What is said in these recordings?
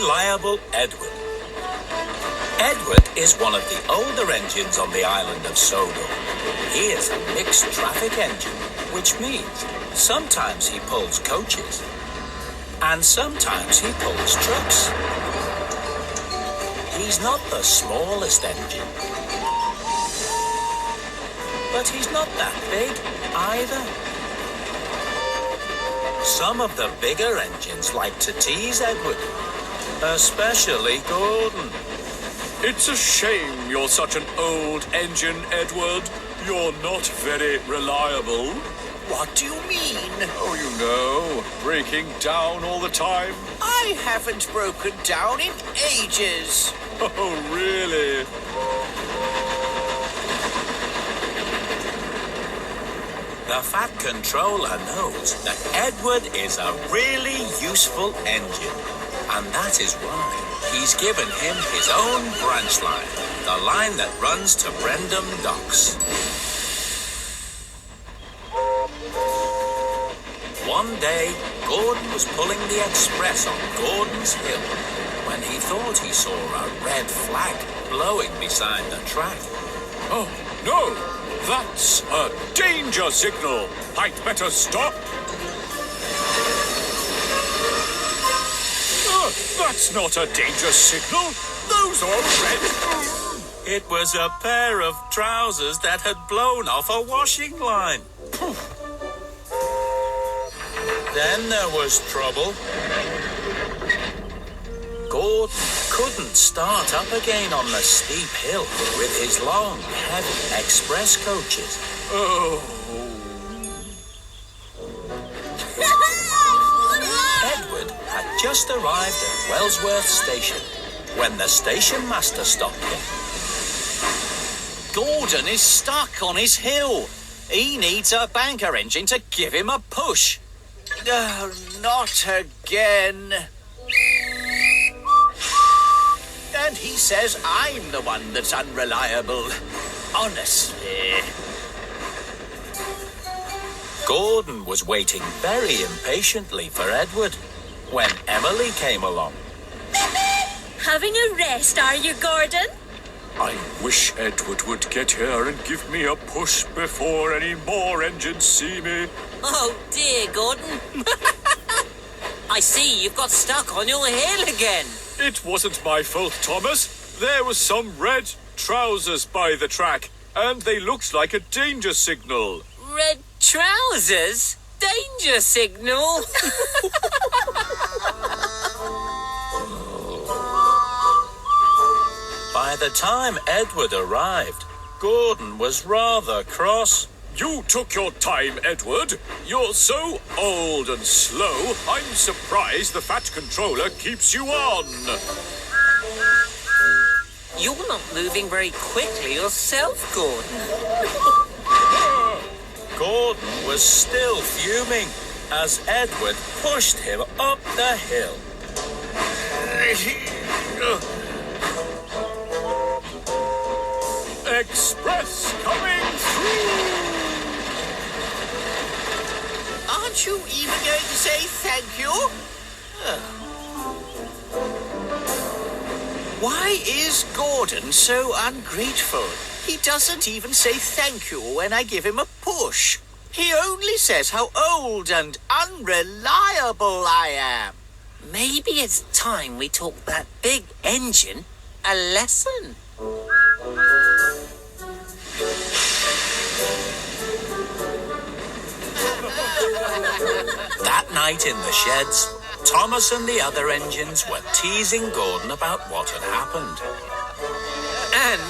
unreliable Edward. Edward is one of the older engines on the island of Sodor. He is a mixed traffic engine, which means sometimes he pulls coaches and sometimes he pulls trucks. He's not the smallest engine, but he's not that big either. Some of the bigger engines like to tease Edward, especially Gordon. It's a shame you're such an old engine, Edward. You're not very reliable. What do you mean? Oh, you know, breaking down all the time. I haven't broken down in ages. Oh, really? The Fat Controller knows that Edward is a really useful engine, and that is why he's given him his own branch line, the line that runs to Brendam Docks. One day, Gordon was pulling the express on Gordon's Hill when he thought he saw a red flag blowing beside the track. Oh, no! That's a danger signal! I'd better stop! That's not a danger signal! Those are red... It was a pair of trousers that had blown off a washing line. Then there was trouble. Gordon couldn't start up again on the steep hill with his long, heavy express coaches. Oh... Edward had just arrived at Wellsworth Station when the station master stopped him. Gordon is stuck on his hill. He needs a banker engine to give him a push. Not again. And he says I'm the one that's unreliable. Honestly. Gordon was waiting very impatiently for Edward when Emily came along. Having a rest, are you, Gordon? I wish Edward would get here and give me a push before any more engines see me. Oh dear, Gordon. I see you've got stuck on your hill again. It wasn't my fault, Thomas. There was some red trousers by the track, and they looked like a danger signal. Red trousers? Danger signal? By the time Edward arrived, Gordon was rather cross. You took your time, Edward. You're so old and slow, I'm surprised the Fat Controller keeps you on. You're not moving very quickly yourself, Gordon. Gordon was still fuming as Edward pushed him up the hill. Express coming through! Aren't you even going to say thank you? Why is Gordon so ungrateful? He doesn't even say thank you when I give him a push. He only says how old and unreliable I am. Maybe it's time we taught that big engine a lesson. That night in the sheds, Thomas and the other engines were teasing Gordon about what had happened. And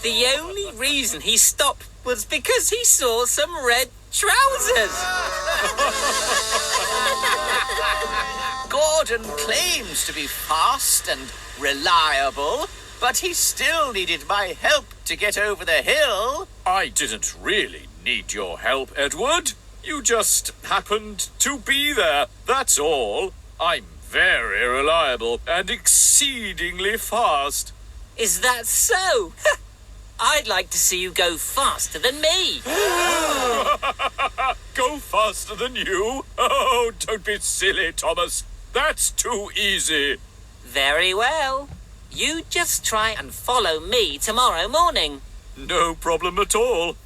the only reason he stopped was because he saw some red trousers. Gordon claims to be fast and reliable, but he still needed my help to get over the hill. I didn't really need your help, Edward. You just happened to be there, that's all. I'm very reliable and exceedingly fast. Is that so? I'd like to see you go faster than me. Go faster than you? Oh, don't be silly, Thomas. That's too easy. Very well. You just try and follow me tomorrow morning. No problem at all.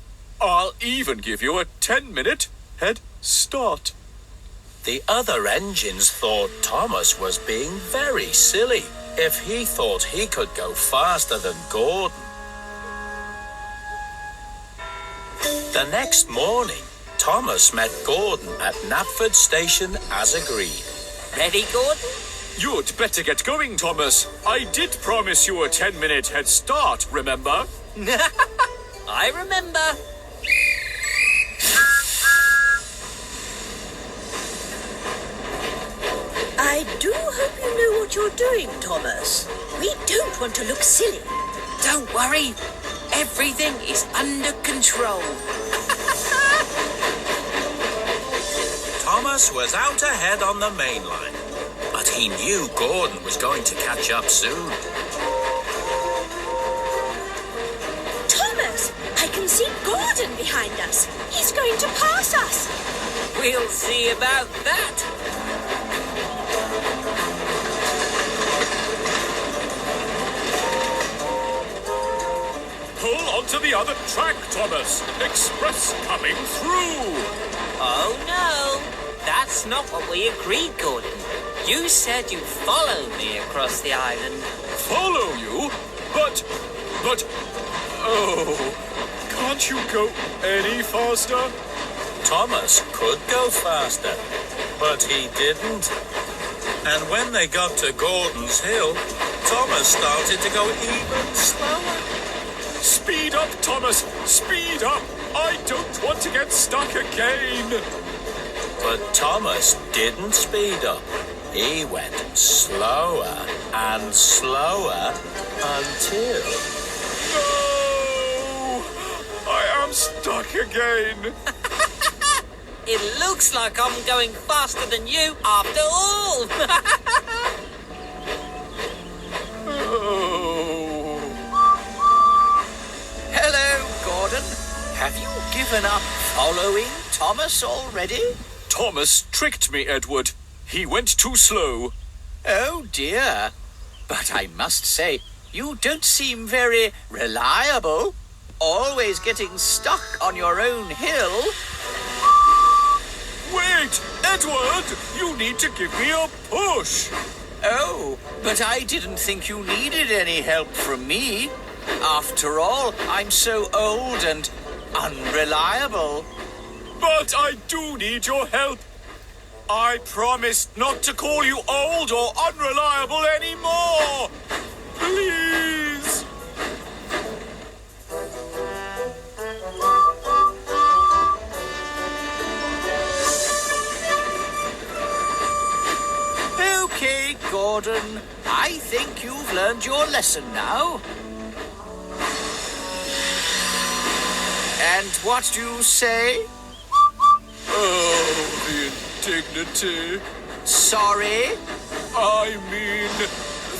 I'll even give you a 10-minute head start. The other engines thought Thomas was being very silly if he thought he could go faster than Gordon. The next morning, Thomas met Gordon at Knapford Station as agreed. Ready, Gordon? You'd better get going, Thomas. I did promise you a 10-minute head start, remember? I remember. I do hope you know what you're doing, Thomas. We don't want to look silly. Don't worry. Everything is under control. Thomas was out ahead on the main line, but he knew Gordon was going to catch up soon. Thomas, I can see Gordon behind us. He's going to pass us. We'll see about that. Pull onto the other track, Thomas. Express coming through. Oh, no. That's not what we agreed, Gordon. You said you'd follow me across the island. Follow you? But... Oh, can't you go any faster? Thomas could go faster, but he didn't. And when they got to Gordon's Hill, Thomas started to go even slower. Speed up, Thomas. Speed up. I don't want to get stuck again. But Thomas didn't speed up. He went slower and slower until... No! I am stuck again. It looks like I'm going faster than you after all. Oh. Hello, Gordon. Have you given up following Thomas already? Thomas tricked me, Edward. He went too slow. Oh, dear. But I must say, you don't seem very reliable. Always getting stuck on your own hill. Wait, Edward! You need to give me a push. Oh, but I didn't think you needed any help from me. After all, I'm so old and unreliable. But I do need your help. I promised not to call you old or unreliable anymore. Please. Okay, Gordon. I think you've learned your lesson now. And what do you say? Oh, the indignity. Sorry? I mean,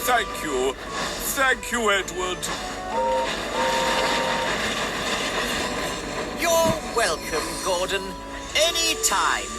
thank you. Thank you, Edward. You're welcome, Gordon. Any time.